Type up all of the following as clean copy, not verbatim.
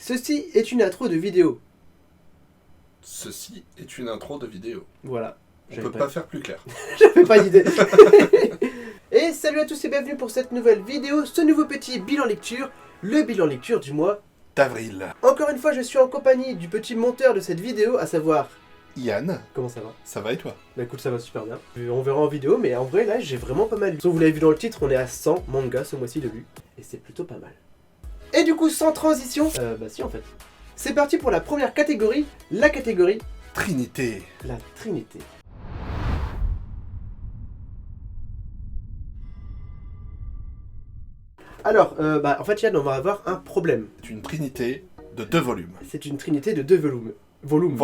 Ceci est une intro de vidéo. Ceci est une intro de vidéo. Voilà. On peut pas faire plus clair. J'avais pas d'idée. Et salut à tous et bienvenue pour cette nouvelle vidéo, ce nouveau petit bilan lecture, le bilan lecture du mois d'avril. Encore une fois, je suis en compagnie du petit monteur de cette vidéo, à savoir Yann. Comment ça va? Ça va et toi? Bah écoute, ça va super bien. On verra en vidéo, mais en vrai là j'ai vraiment pas mal lu. Vous l'avez vu dans le titre, on est à 100 mangas ce mois-ci de lu. Et c'est plutôt pas mal. Et du coup, sans transition, bah si en fait. C'est parti pour la première catégorie, la catégorie Trinité. La Trinité. Alors, en fait Yann, on va avoir un problème. C'est une trinité de 2 volumes. C'est une trinité de 2 volumes. Volume.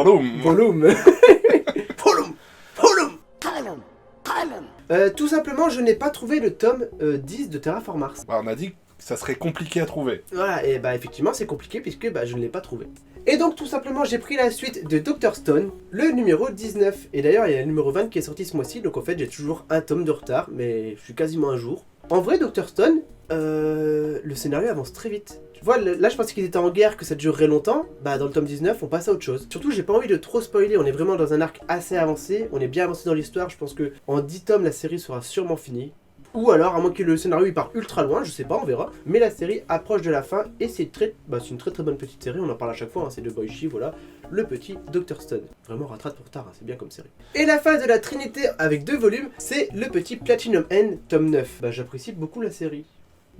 Tout simplement, je n'ai pas trouvé le tome 10 de Terraform Mars. Bah, on a dit que ça serait compliqué à trouver. Voilà, et bah effectivement c'est compliqué puisque je ne l'ai pas trouvé. Et donc tout simplement j'ai pris la suite de Dr Stone, le numéro 19. Et d'ailleurs il y a le numéro 20 qui est sorti ce mois-ci, donc en fait j'ai toujours un tome de retard, mais je suis quasiment un jour. En vrai Dr Stone, le scénario avance très vite. Tu vois, là je pensais qu'ils étaient en guerre, que ça durerait longtemps, bah dans le tome 19 on passe à autre chose. Surtout j'ai pas envie de trop spoiler, on est vraiment dans un arc assez avancé, on est bien avancé dans l'histoire, je pense que en 10 tomes la série sera sûrement finie. Ou alors, à moins que le scénario il part ultra loin, je sais pas, on verra. Mais la série approche de la fin et c'est une très bonne petite série, on en parle à chaque fois, hein, c'est de Boichi, voilà, le petit Dr Stone. Vraiment rattrape pour tard, hein, c'est bien comme série. Et la fin de la Trinité avec 2 volumes, c'est le petit Platinum End, tome 9. J'apprécie beaucoup la série.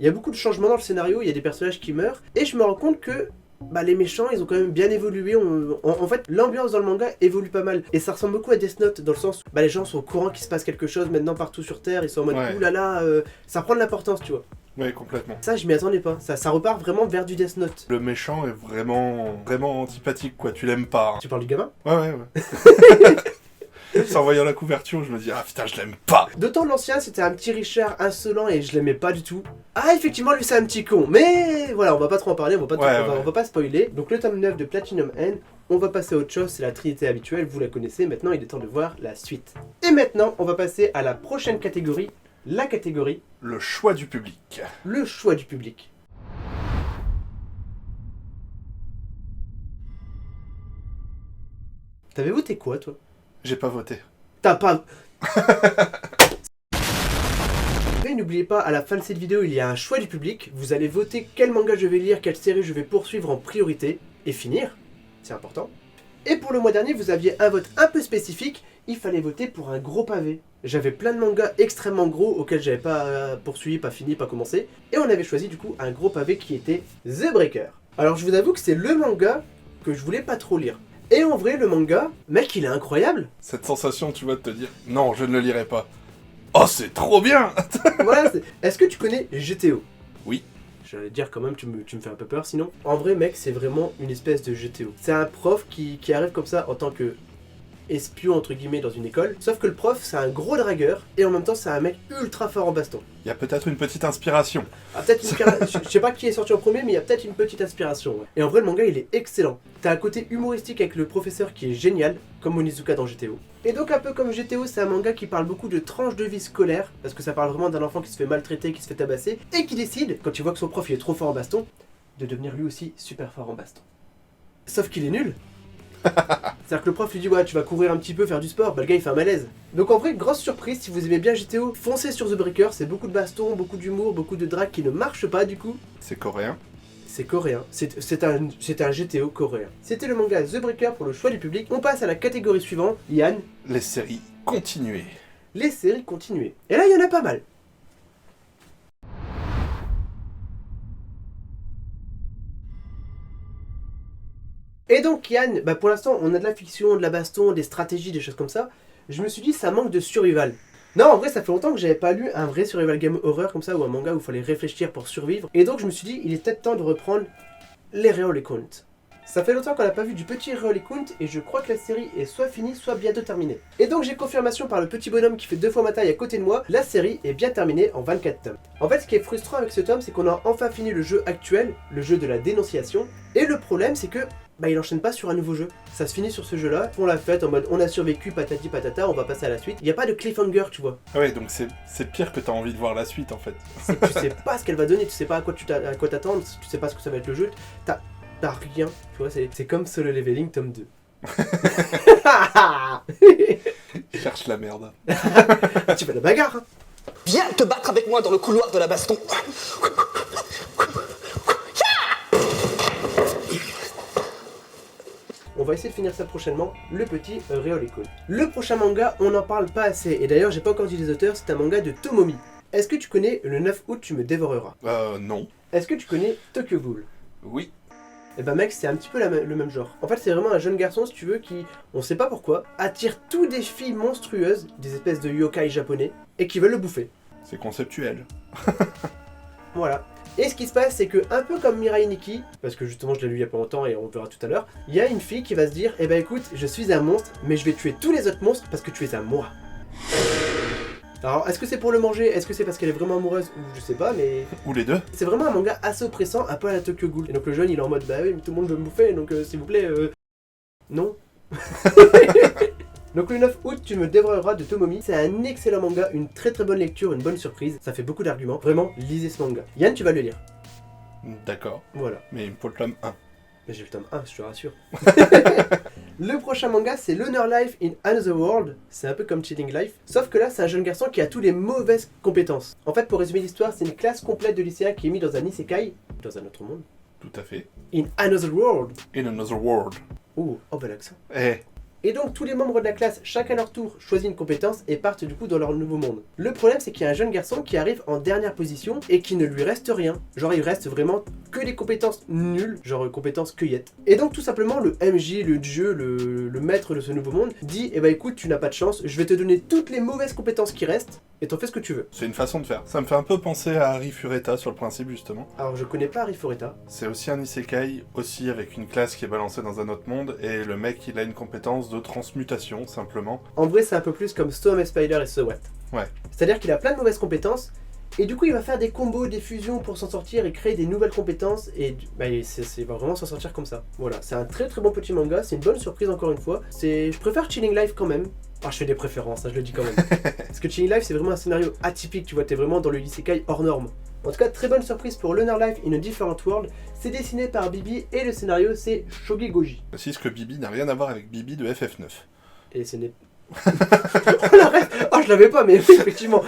Il y a beaucoup de changements dans le scénario, il y a des personnages qui meurent, et je me rends compte que les méchants, ils ont quand même bien évolué. En fait, l'ambiance dans le manga évolue pas mal. Et ça ressemble beaucoup à Death Note, dans le sens où les gens sont au courant qu'il se passe quelque chose maintenant partout sur Terre. Ils sont en mode, oulala, ça prend de l'importance, tu vois. Ouais, complètement. Ça, je m'y attendais pas. Ça repart vraiment vers du Death Note. Le méchant est vraiment antipathique, quoi. Tu l'aimes pas. Hein. Tu parles du gamin? Ouais. En voyant la couverture, je me dis, ah putain, je l'aime pas. D'autant l'ancien, c'était un petit Richard insolent et je l'aimais pas du tout. Ah, effectivement, lui, c'est un petit con. Mais voilà, on va pas trop en parler, on va pas spoiler. Donc, le tome 9 de Platinum End, on va passer à autre chose, c'est la Trinité habituelle, vous la connaissez. Maintenant, il est temps de voir la suite. Et maintenant, on va passer à la prochaine catégorie, la catégorie... Le choix du public. Le choix du public. T'avais voté quoi, toi? J'ai pas voté. T'as pas... Et n'oubliez pas, à la fin de cette vidéo, il y a un choix du public. Vous allez voter quel manga je vais lire, quelle série je vais poursuivre en priorité. Et finir, c'est important. Et pour le mois dernier, vous aviez un vote un peu spécifique. Il fallait voter pour un gros pavé. J'avais plein de mangas extrêmement gros auxquels j'avais pas poursuivi, pas fini, pas commencé. Et on avait choisi du coup un gros pavé qui était The Breaker. Alors je vous avoue que c'est le manga que je voulais pas trop lire. Et en vrai, le manga, mec, il est incroyable. Cette sensation, tu vois, de te dire, non, je ne le lirai pas. Oh, c'est trop bien. Voilà, est-ce que tu connais GTO? Oui. J'allais dire quand même, tu me fais un peu peur sinon. En vrai, mec, c'est vraiment une espèce de GTO. C'est un prof qui arrive comme ça en tant que espion, entre guillemets, dans une école. Sauf que le prof, c'est un gros dragueur, et en même temps, c'est un mec ultra fort en baston. Il y a peut-être une petite inspiration. Ah, peut-être je sais pas qui est sorti en premier, mais il y a peut-être une petite inspiration. Ouais. Et en vrai, le manga, il est excellent. T'as un côté humoristique avec le professeur qui est génial, comme Onizuka dans GTO. Et donc, un peu comme GTO, c'est un manga qui parle beaucoup de tranches de vie scolaire, parce que ça parle vraiment d'un enfant qui se fait maltraiter, qui se fait tabasser, et qui décide, quand il voit que son prof il est trop fort en baston, de devenir lui aussi super fort en baston. Sauf qu'il est nul. C'est-à-dire que le prof lui dit ouais tu vas courir un petit peu, faire du sport, le gars il fait un malaise. Donc en vrai, grosse surprise, si vous aimez bien GTO, foncez sur The Breaker, c'est beaucoup de baston, beaucoup d'humour, beaucoup de drague qui ne marche pas du coup. C'est coréen. C'est coréen, c'est un GTO coréen. C'était le manga The Breaker pour le choix du public. On passe à la catégorie suivante, Yann. Les séries continuées. Les séries continuées. Et là il y en a pas mal. Et donc Yann, pour l'instant on a de la fiction, de la baston, des stratégies, des choses comme ça. Je me suis dit ça manque de survival. Non, en vrai ça fait longtemps que j'avais pas lu un vrai survival game horror comme ça, ou un manga où il fallait réfléchir pour survivre. Et donc je me suis dit il est peut-être temps de reprendre les Reolekunt. Ça fait longtemps qu'on n'a pas vu du petit Reolekunt et je crois que la série est soit finie, soit bientôt terminée. Et donc j'ai confirmation par le petit bonhomme qui fait 2 fois ma taille à côté de moi, la série est bien terminée en 24 tomes. En fait ce qui est frustrant avec ce tome c'est qu'on a enfin fini le jeu actuel, le jeu de la dénonciation. Et le problème c'est que il enchaîne pas sur un nouveau jeu. Ça se finit sur ce jeu-là, on l'a fait en mode on a survécu, patati patata, on va passer à la suite. Il n'y a pas de cliffhanger, tu vois. Ah ouais, donc c'est pire que t'as envie de voir la suite en fait. Tu sais pas ce qu'elle va donner, tu sais pas à quoi t'attendre, tu sais pas ce que ça va être le jeu. t'as rien. Tu vois, c'est comme Solo Leveling tome 2. Cherche la merde. Tu fais la bagarre, hein. Viens te battre avec moi dans le couloir de la baston. On va essayer de finir ça prochainement, le petit Réolicon. Le prochain manga, on n'en parle pas assez, et d'ailleurs j'ai pas encore dit les auteurs, c'est un manga de Tomomi. Est-ce que tu connais Le 9 août tu me dévoreras? Non. Est-ce que tu connais Tokyo Ghoul? Oui. Et bah mec, c'est un petit peu le même genre. En fait, c'est vraiment un jeune garçon, si tu veux, qui, on sait pas pourquoi, attire tous des filles monstrueuses, des espèces de yokai japonais, et qui veulent le bouffer. C'est conceptuel. Voilà. Et ce qui se passe, c'est que, un peu comme Mirai Nikki, parce que justement je l'ai lu il y a pas longtemps et on verra tout à l'heure, il y a une fille qui va se dire, eh ben écoute, je suis un monstre, mais je vais tuer tous les autres monstres parce que tu es à moi. Alors, est-ce que c'est pour le manger? Est-ce que c'est parce qu'elle est vraiment amoureuse? Ou je sais pas, mais... Ou les deux. C'est vraiment un manga assez oppressant, un peu à la Tokyo Ghoul. Et donc le jeune, il est en mode, bah oui, mais tout le monde veut me bouffer, donc s'il vous plaît, non. Donc le 9 août, tu me dévoreras de Tomomi. C'est un excellent manga, une très très bonne lecture, une bonne surprise. Ça fait beaucoup d'arguments. Vraiment, lisez ce manga. Yann, tu vas le lire. D'accord. Voilà. Mais il me faut le tome 1. Mais j'ai le tome 1, je te rassure. Le prochain manga, c'est Lunar Life in Another World. C'est un peu comme Chilling Life. Sauf que là, c'est un jeune garçon qui a toutes les mauvaises compétences. En fait, pour résumer l'histoire, c'est une classe complète de lycéens qui est mise dans un isekai, dans un autre monde. Tout à fait. In Another World. In another world. Oh bel accent. Eh. Et donc tous les membres de la classe, chacun à leur tour, choisissent une compétence et partent du coup dans leur nouveau monde. Le problème c'est qu'il y a un jeune garçon qui arrive en dernière position et qui ne lui reste rien. Genre il reste vraiment que des compétences nulles, genre compétences cueillettes. Et donc tout simplement le MJ, le dieu, le maître de ce nouveau monde dit, eh ben écoute tu n'as pas de chance, je vais te donner toutes les mauvaises compétences qui restent et t'en fais ce que tu veux. C'est une façon de faire. Ça me fait un peu penser à Harry Fureta sur le principe justement. Alors je connais pas Harry Fureta. C'est aussi un isekai, aussi avec une classe qui est balancée dans un autre monde, et le mec il a une compétence de transmutation simplement. En vrai c'est un peu plus comme Storm et Spider et So What. Ouais. C'est-à-dire qu'il a plein de mauvaises compétences. Et du coup, il va faire des combos, des fusions pour s'en sortir et créer des nouvelles compétences. Et bah, il va vraiment s'en sortir comme ça. Voilà, c'est un très très bon petit manga. C'est une bonne surprise encore une fois. Je préfère Chilling Life quand même. Ah, je fais des préférences, hein, je le dis quand même. Parce que Chilling Life, c'est vraiment un scénario atypique. Tu vois, t'es vraiment dans le isekai hors norme. En tout cas, très bonne surprise pour Lunar Life in a Different World. C'est dessiné par Bibi et le scénario, c'est Shogi Goji. Aussi, ce que Bibi n'a rien à voir avec Bibi de FF9. Et ce n'est... Oh la ref. Oh, je l'avais pas, mais oui, effectivement.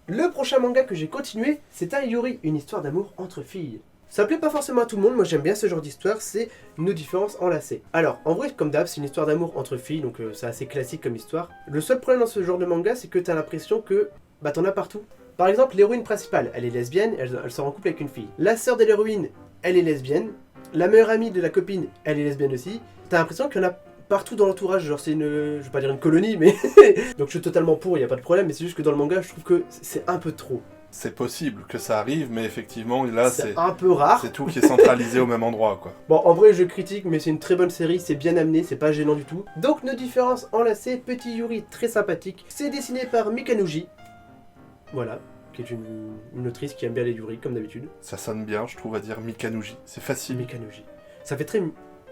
Le prochain manga que j'ai continué, c'est un Yuri, une histoire d'amour entre filles. Ça plaît pas forcément à tout le monde, moi j'aime bien ce genre d'histoire, c'est Nos différences enlacées. Alors, en vrai, comme d'hab, c'est une histoire d'amour entre filles, donc c'est assez classique comme histoire. Le seul problème dans ce genre de manga, c'est que t'as l'impression que, bah t'en as partout. Par exemple, l'héroïne principale, elle est lesbienne, elle sort en couple avec une fille. La sœur de l'héroïne, elle est lesbienne. La meilleure amie de la copine, elle est lesbienne aussi. T'as l'impression qu'il y en a partout dans l'entourage, genre c'est une, je vais pas dire une colonie, mais donc je suis totalement pour, il y a pas de problème, mais c'est juste que dans le manga, je trouve que c'est un peu trop. C'est possible que ça arrive, mais effectivement, là, c'est un peu rare. C'est tout qui est centralisé au même endroit, quoi. Bon, en vrai, je critique, mais c'est une très bonne série, c'est bien amené, c'est pas gênant du tout. Donc, Nos différences enlacées, petit Yuri très sympathique. C'est dessiné par Mikanuji. Voilà, qui est une autrice qui aime bien les Yuri, comme d'habitude. Ça sonne bien, je trouve, à dire Mikanuji. C'est facile. Mikanuji. Ça fait très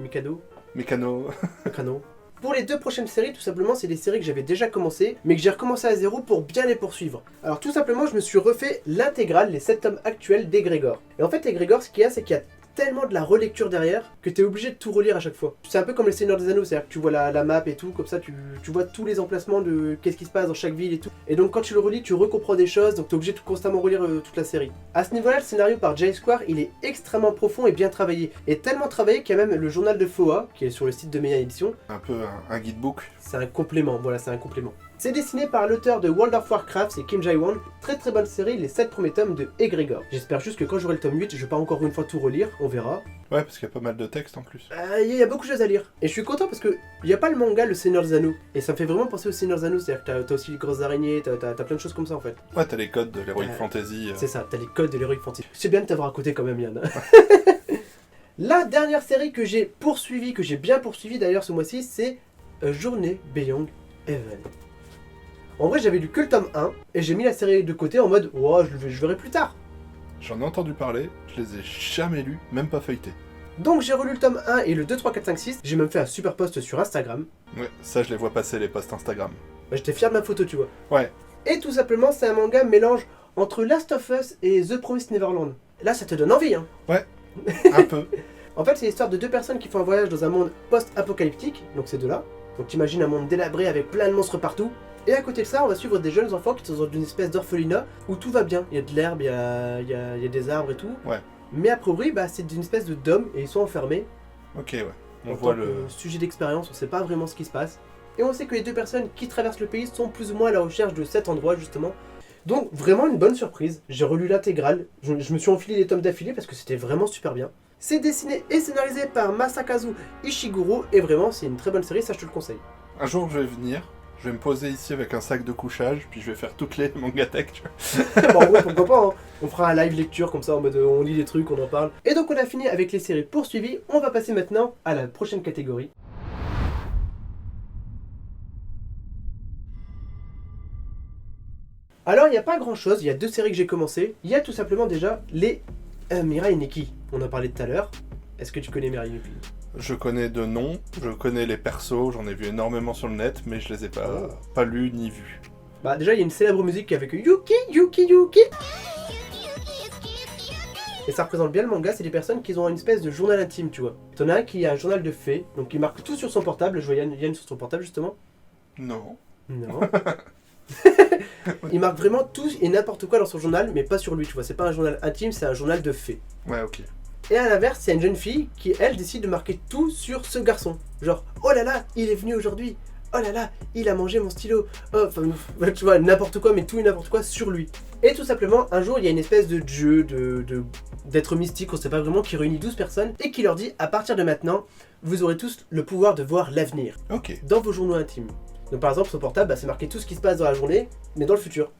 Mikado. Mikano. Mikano. Pour les deux prochaines séries, tout simplement, c'est des séries que j'avais déjà commencé, mais que j'ai recommencé à zéro pour bien les poursuivre. Alors tout simplement, je me suis refait l'intégrale, les 7 tomes actuels d'Egrégor. Et en fait, Egrégor, ce qu'il y a, c'est qu'il y a tellement de la relecture derrière que t'es obligé de tout relire à chaque fois. C'est un peu comme le Seigneur des Anneaux, c'est-à-dire que tu vois la map et tout, comme ça tu vois tous les emplacements de qu'est-ce qui se passe dans chaque ville et tout. Et donc quand tu le relis, tu recomprends des choses, donc t'es obligé de constamment relire toute la série. À ce niveau-là, le scénario par Jay Square, il est extrêmement profond et bien travaillé. Et tellement travaillé qu'il y a même le journal de Foa, qui est sur le site de Meia Édition. Un peu un guidebook. C'est un complément, voilà, c'est un complément. C'est dessiné par l'auteur de World of Warcraft, c'est Kim Jae-won. Très très bonne série, les 7 premiers tomes de Egrégor. J'espère juste que quand j'aurai le tome 8, je vais pas encore une fois tout relire, on verra. Ouais, parce qu'il y a pas mal de textes en plus. Il y a beaucoup de choses à lire. Et je suis content parce que il n'y a pas le manga Le Seigneur des Anneaux. Et ça me fait vraiment penser au Seigneur des Anneaux, c'est-à-dire que t'as aussi les grosses araignées, t'as plein de choses comme ça en fait. Ouais, t'as les codes de l'Heroic Fantasy. C'est ça, t'as les codes de l'Heroic Fantasy. C'est bien de t'avoir à côté quand même, Yann. La dernière série que j'ai poursuivie, que j'ai bien poursuivie d'ailleurs ce mois-ci, c'est Journée Beyond Heaven. En vrai, j'avais lu que le tome 1 et j'ai mis la série de côté en mode oh, je verrai plus tard. J'en ai entendu parler, je les ai jamais lus, même pas feuilletés. Donc j'ai relu le tome 1 et le 2, 3, 4, 5, 6. J'ai même fait un super post sur Instagram. Ouais, ça je les vois passer les posts Instagram. Bah, j'étais fier de ma photo, tu vois. Ouais. Et tout simplement, c'est un manga mélange entre Last of Us et The Promised Neverland. Là, ça te donne envie, hein. Ouais, un peu. En fait, c'est l'histoire de deux personnes qui font un voyage dans un monde post-apocalyptique, donc ces deux-là. Donc t'imagines un monde délabré avec plein de monstres partout. Et à côté de ça, on va suivre des jeunes enfants qui sont dans une espèce d'orphelinat où tout va bien. Il y a de l'herbe, il y a des arbres et tout. Ouais. Mais a priori, bah, c'est une espèce de dôme et ils sont enfermés. Ok, ouais. On En voit tant le... que sujet d'expérience, on sait pas vraiment ce qui se passe. Et on sait que les deux personnes qui traversent le pays sont plus ou moins à la recherche de cet endroit justement. Donc vraiment une bonne surprise. J'ai relu l'intégrale, je me suis enfilé les tomes d'affilée parce que c'était vraiment super bien. C'est dessiné et scénarisé par Masakazu Ishiguro et vraiment c'est une très bonne série, ça je te le conseille. Un jour, je vais venir, je vais me poser ici avec un sac de couchage, puis je vais faire toutes les mangatech, tu vois. Bon ouais, pourquoi pas, hein. On fera un live lecture comme ça en mode on lit des trucs, on en parle. Et donc on a fini avec les séries poursuivies, on va passer maintenant à la prochaine catégorie. Alors il n'y a pas grand chose, il y a deux séries que j'ai commencé. Il y a tout simplement déjà les Mirai Nikki, on en parlait tout à l'heure. Est-ce que tu connais Mirai Nikki? Je connais de noms, je connais les persos, j'en ai vu énormément sur le net, mais je les ai pas lus ni vus. Bah déjà il y a une célèbre musique avec Yuki, Yuki, Yuki. Et ça représente bien le manga, c'est des personnes qui ont une espèce de journal intime, tu vois. T'en as un qui a un journal de fées, donc il marque tout sur son portable, je vois Yann sur son portable justement. Non. Non. Il marque vraiment tout et n'importe quoi dans son journal, mais pas sur lui, tu vois. C'est pas un journal intime, c'est un journal de faits. Ouais, ok. Et à l'inverse, il y a une jeune fille qui, elle, décide de marquer tout sur ce garçon. Genre, oh là là, il est venu aujourd'hui. Oh là là, il a mangé mon stylo. Oh, enfin, tu vois, n'importe quoi, mais tout et n'importe quoi sur lui. Et tout simplement, un jour, il y a une espèce de jeu, d'être mystique, on sait pas vraiment, qui réunit 12 personnes et qui leur dit, à partir de maintenant, vous aurez tous le pouvoir de voir l'avenir. Ok. Dans vos journaux intimes. Donc par exemple, sur portable, bah, c'est marqué tout ce qui se passe dans la journée, mais dans le futur.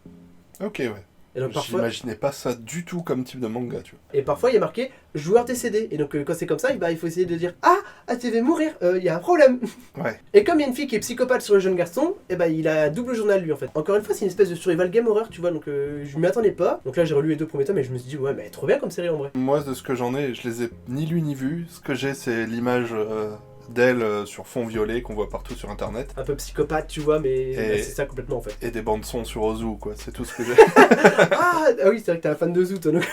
Ok, ouais. Et donc parfois, J'imaginais pas ça du tout comme type de manga, tu vois. et parfois il y a marqué joueur décédé. Et donc quand c'est comme ça, bah, il faut essayer de dire ah tu vas mourir, il y a un problème. Ouais. Et comme il y a une fille qui est psychopathe sur le jeune garçon, et bah il a un double journal lui en fait. Encore une fois, c'est une espèce de survival game horror, tu vois. Donc je m'y attendais pas. Donc là j'ai relu les deux premiers tomes et je me suis dit ouais mais trop bien comme série en vrai. Moi, de ce que j'en ai, je les ai ni lus ni vus. Ce que j'ai, c'est l'image d'elle sur fond violet qu'on voit partout sur internet. Un peu psychopathe, tu vois, mais bah, c'est ça complètement en fait. Et des bandes son sur Ozu, quoi. C'est tout ce que j'ai. Ah oui, c'est vrai que t'es un fan de Zoo, toi, donc.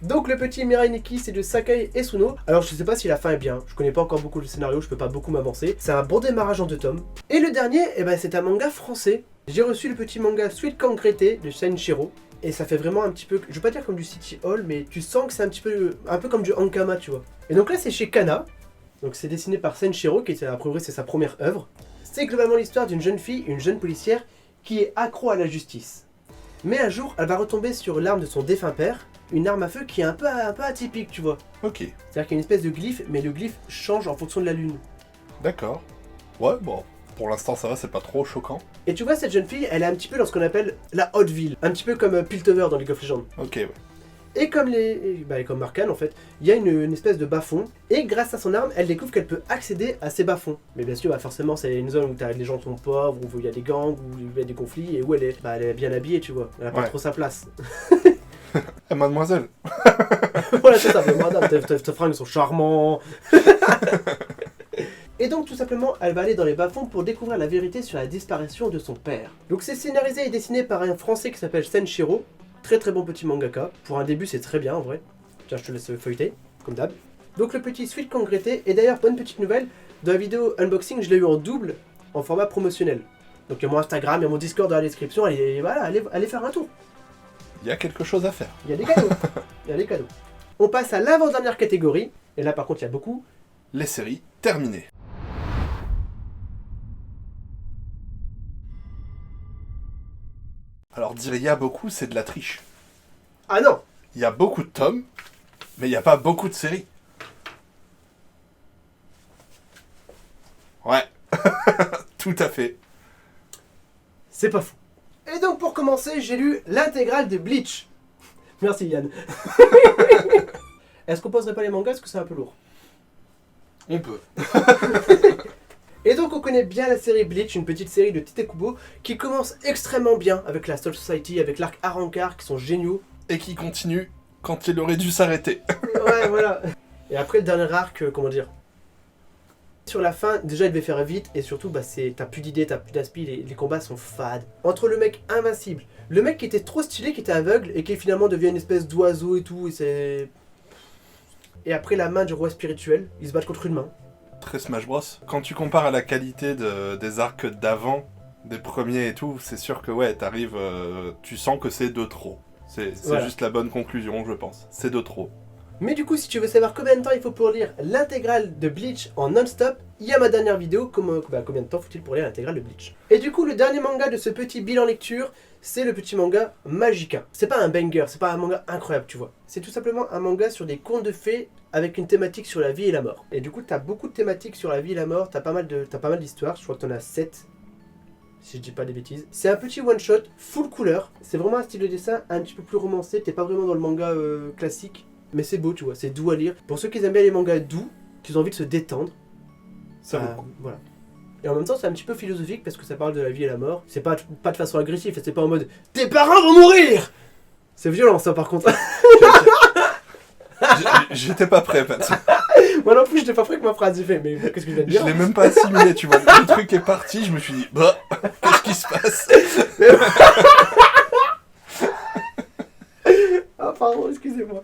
Donc le petit Mirai Nikki, c'est de Sakai Esuno. Alors je sais pas si la fin est bien, je connais pas encore beaucoup le scénario, je peux pas beaucoup m'avancer. C'est un bon démarrage en 2 tomes. Et le dernier, c'est un manga français. J'ai reçu le petit manga Sweet Concrete de Seiichiro. Et ça fait vraiment un petit peu, je veux pas dire comme du City Hall, mais tu sens que c'est un peu comme du Ankama, tu vois. Et donc là c'est chez Kana. Donc c'est dessiné par Seiichiro, qui a priori c'est sa première œuvre. C'est globalement l'histoire d'une jeune fille, une jeune policière, qui est accro à la justice. Mais un jour, elle va retomber sur l'arme de son défunt père, une arme à feu qui est un peu atypique, tu vois. Ok, C'est-à-dire qu'il y a une espèce de glyphe, mais le glyphe change en fonction de la lune. d'accord. Ouais, bon. Pour l'instant, ça va, c'est pas trop choquant. Et tu vois, cette jeune fille, elle est un petit peu dans ce qu'on appelle la haute ville. Un petit peu comme Piltover dans League of Legends. Ok, ouais. Et comme comme Markan en fait, il y a une espèce de bas-fond, et grâce à son arme, elle découvre qu'elle peut accéder à ces bas-fonds. Mais bien sûr, forcément, c'est une zone où les gens sont pauvres, où il y a des gangs, où il y a des conflits, et où elle est bien habillée, tu vois. Elle a pas Ouais. trop sa place. Eh, mademoiselle. Voilà, c'est ça, mais madame, tes fringues sont charmants. Et donc, tout simplement, elle va aller dans les bas-fonds pour découvrir la vérité sur la disparition de son père. Donc, c'est scénarisé et dessiné par un Français qui s'appelle Seiichiro. Très très bon petit mangaka. Pour un début, c'est très bien en vrai. Tiens, je te laisse feuilleter, comme d'hab. Donc, le petit Sweet Concrete. Et d'ailleurs, bonne petite nouvelle, dans la vidéo unboxing, je l'ai eu en double, en format promotionnel. Donc, il y a mon Instagram, il y a mon Discord dans la description. Allez faire un tour. Il y a quelque chose à faire. Il y a des cadeaux. Il y a des cadeaux. On passe à l'avant-dernière catégorie. Et là, par contre, il y a beaucoup. Les séries terminées. Alors dire il y a beaucoup, c'est de la triche. Ah non! Il y a beaucoup de tomes, mais il n'y a pas beaucoup de séries. Ouais, tout à fait. C'est pas fou. Et donc pour commencer, j'ai lu l'intégrale de Bleach. Merci Yann. Est-ce qu'on poserait pas les mangas parce que c'est un peu lourd? On peut. Et donc on connaît bien la série Bleach, une petite série de Tite-Kubo qui commence extrêmement bien avec la Soul Society, avec l'arc Arrancar qui sont géniaux. Et qui continue quand il aurait dû s'arrêter. Ouais, voilà. Et après le dernier arc, comment dire, sur la fin, déjà il devait faire vite et surtout t'as plus d'idées, t'as plus d'aspi, les combats sont fades. Entre le mec invincible, le mec qui était trop stylé, qui était aveugle et qui finalement devient une espèce d'oiseau et tout, et c'est... et après la main du roi spirituel, ils se battent contre une main. Très Smash Bros. Quand tu compares à la qualité des arcs d'avant, des premiers et tout, c'est sûr que ouais, t'arrives, tu sens que c'est de trop. C'est Voilà. juste la bonne conclusion, je pense. C'est de trop. Mais du coup, si tu veux savoir combien de temps il faut pour lire l'intégrale de Bleach en non-stop, il y a ma dernière vidéo, combien de temps faut-il pour lire l'intégrale de Bleach. Et du coup, le dernier manga de ce petit bilan lecture, c'est le petit manga Magica. C'est pas un banger, c'est pas un manga incroyable, tu vois. C'est tout simplement un manga sur des contes de fées avec une thématique sur la vie et la mort. Et du coup, t'as beaucoup de thématiques sur la vie et la mort, t'as pas mal d'histoires, je crois que t'en as 7. Si je dis pas des bêtises. C'est un petit one-shot, full couleur. C'est vraiment un style de dessin un petit peu plus romancé. T'es pas vraiment dans le manga classique. Mais c'est beau, tu vois, c'est doux à lire. Pour ceux qui aiment bien les mangas doux, qui ont envie de se détendre. Ça vaut le coup. Voilà. Et en même temps, c'est un petit peu philosophique parce que ça parle de la vie et la mort. C'est pas de façon agressive, c'est pas en mode « Tes parents vont mourir !» C'est violent ça par contre. J'étais pas prêt, Pat. Moi non plus, j'étais pas prêt que ma phrase. J'ai fait « Mais qu'est-ce que je viens de Je dire ?» l'ai même pas assimilé, tu vois. Le truc est parti, je me suis dit, bah, qu'est-ce qui se passe? Ah pardon, excusez-moi.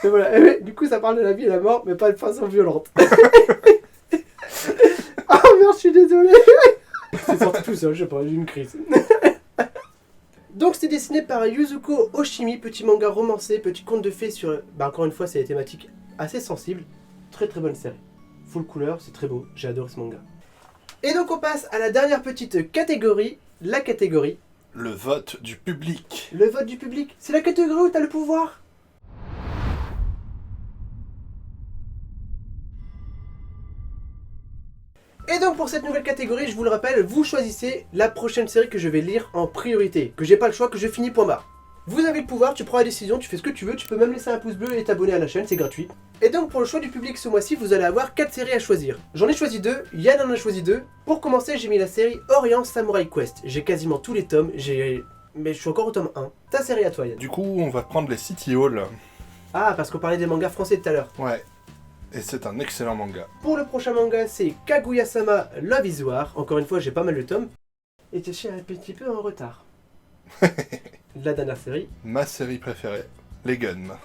Mais voilà, et du coup ça parle de la vie et la mort, mais pas de façon violente. Ah merde, je suis désolé. C'est sorti tout seul, je sais pas, j'ai une crise. Donc c'est dessiné par Yuzuko Oshimi, petit manga romancé, petit conte de fées sur... Bah encore une fois, c'est des thématiques assez sensibles. Très très bonne série. Full couleur, c'est très beau, j'ai adoré ce manga. Et donc on passe à la dernière petite catégorie, la catégorie... Le vote du public. Le vote du public. C'est la catégorie où t'as le pouvoir. Et donc pour cette nouvelle catégorie, je vous le rappelle, vous choisissez la prochaine série que je vais lire en priorité, que j'ai pas le choix, que je finis point barre. Vous avez le pouvoir, tu prends la décision, tu fais ce que tu veux, tu peux même laisser un pouce bleu et t'abonner à la chaîne, c'est gratuit. Et donc pour le choix du public ce mois-ci, vous allez avoir 4 séries à choisir. J'en ai choisi 2, Yann en a choisi 2. Pour commencer, j'ai mis la série Orient Samurai Quest. J'ai quasiment tous les tomes, mais je suis encore au tome 1. Ta série à toi, Yann. Du coup, on va prendre les City Hall. Ah, parce qu'on parlait des mangas français tout à l'heure. Ouais. Et c'est un excellent manga. Pour le prochain manga, c'est Kaguya-sama Love is War. Encore une fois, j'ai pas mal de tomes. Et je suis un petit peu en retard. La dernière série. Ma série préférée, les Guns.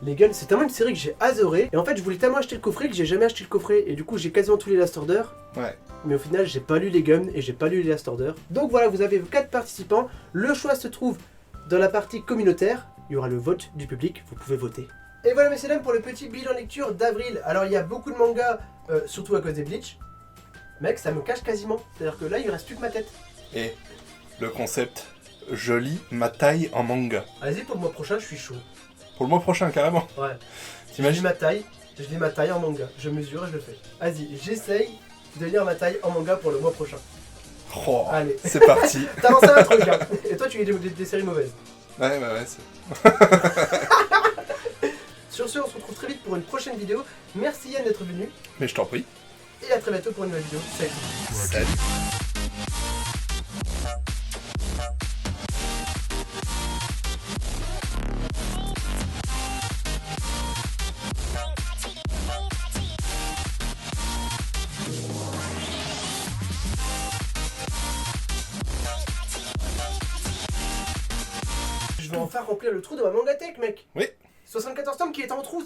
Les Guns, c'est tellement une série que j'ai adorée. Et en fait, je voulais tellement acheter le coffret que j'ai jamais acheté le coffret. Et du coup, j'ai quasiment tous les Last Order. Ouais. Mais au final, j'ai pas lu les Guns et j'ai pas lu les Last Order. Donc voilà, vous avez 4 participants. Le choix se trouve dans la partie communautaire. Il y aura le vote du public, vous pouvez voter. Et voilà, messieurs dames, pour le petit bilan lecture d'avril. Alors, il y a beaucoup de mangas, surtout à cause des Bleach. Mec, ça me cache quasiment. C'est-à-dire que là, il reste plus que ma tête. Et le concept, je lis ma taille en manga. Allez-y, pour le mois prochain, je suis chaud. Pour le mois prochain, carrément. Ouais. Je T'imagines? lis ma taille en manga. Je mesure et je le fais. Vas-y, j'essaye de lire ma taille en manga pour le mois prochain. Oh, Allez. c'est parti. T'as lancé un truc, hein. Et toi, tu lis des séries mauvaises. Ouais. Sur ce, on se retrouve très vite pour une prochaine vidéo. Merci Yann d'être venu. Mais je t'en prie. Et à très bientôt pour une nouvelle vidéo. Salut. Salut. Je vais enfin remplir le trou de ma mangatech, mec. Oui. 74 tomes qui est en trou.